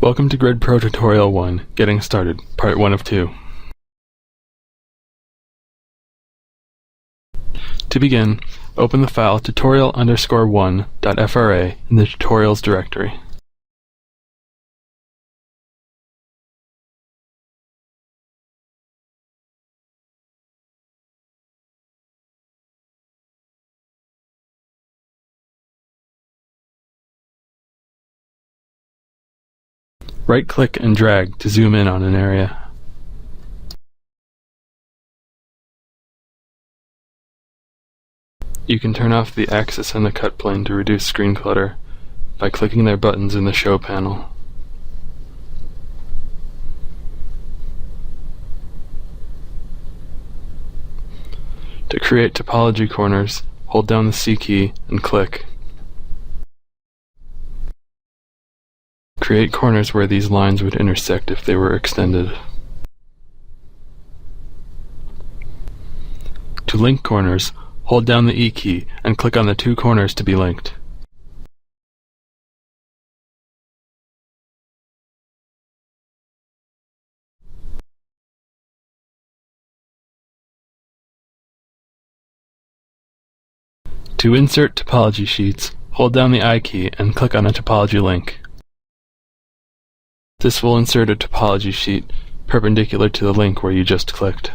Welcome to GridPro Tutorial 1, Getting Started, Part 1 of 2. To begin, open the file tutorial_1.fra in the Tutorials directory. Right-click and drag to zoom in on an area. You can turn off the axis and the cut plane to reduce screen clutter by clicking their buttons in the Show panel. To create topology corners, hold down the C key and click. Create corners where these lines would intersect if they were extended. To link corners, hold down the E key and click on the two corners to be linked. To insert topology sheets, hold down the I key and click on a topology link. This will insert a topology sheet perpendicular to the link where you just clicked.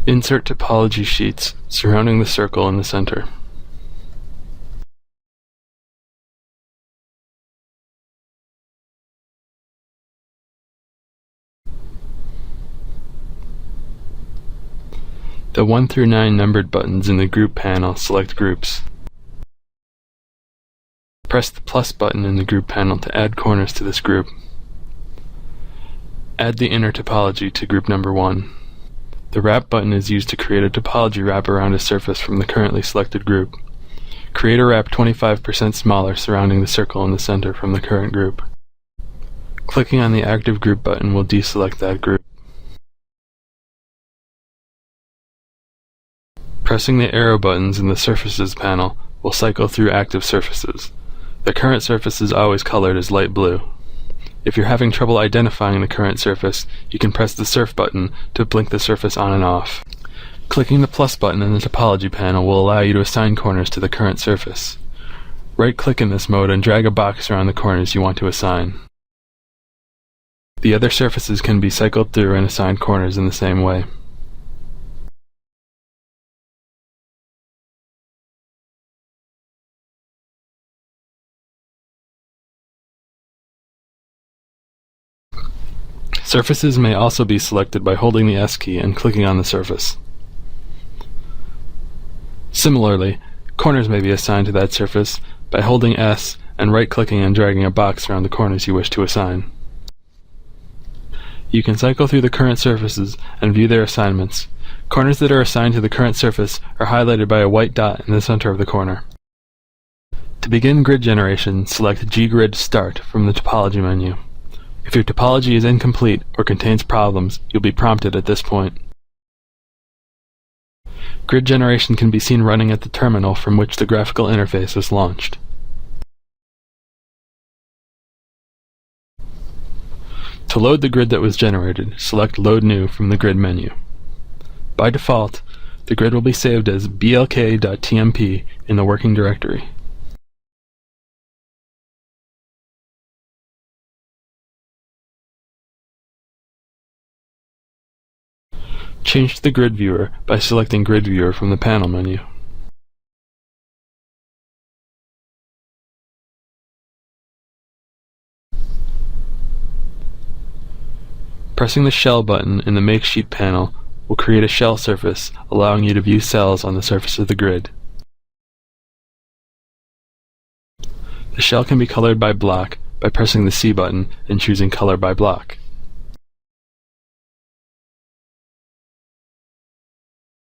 Insert topology sheets surrounding the circle in the center. The 1 through 9 numbered buttons in the Group panel select groups. Press the plus button in the Group panel to add corners to this group. Add the inner topology to group number 1. The Wrap button is used to create a topology wrap around a surface from the currently selected group. Create a wrap 25% smaller surrounding the circle in the center from the current group. Clicking on the Active Group button will deselect that group. Pressing the arrow buttons in the Surfaces panel will cycle through active surfaces. The current surface is always colored as light blue. If you're having trouble identifying the current surface, you can press the Surf button to blink the surface on and off. Clicking the plus button in the Topology panel will allow you to assign corners to the current surface. Right-click in this mode and drag a box around the corners you want to assign. The other surfaces can be cycled through and assigned corners in the same way. Surfaces may also be selected by holding the S key and clicking on the surface. Similarly, corners may be assigned to that surface by holding S and right-clicking and dragging a box around the corners you wish to assign. You can cycle through the current surfaces and view their assignments. Corners that are assigned to the current surface are highlighted by a white dot in the center of the corner. To begin grid generation, select Grid Start from the Topology menu. If your topology is incomplete or contains problems, you'll be prompted at this point. Grid generation can be seen running at the terminal from which the graphical interface was launched. To load the grid that was generated, select Load New from the Grid menu. By default, the grid will be saved as blk.tmp in the working directory. Change the grid viewer by selecting Grid Viewer from the panel menu. Pressing the Shell button in the Make Sheet panel will create a shell surface, allowing you to view cells on the surface of the grid. The shell can be colored by block by pressing the C button and choosing Color by Block.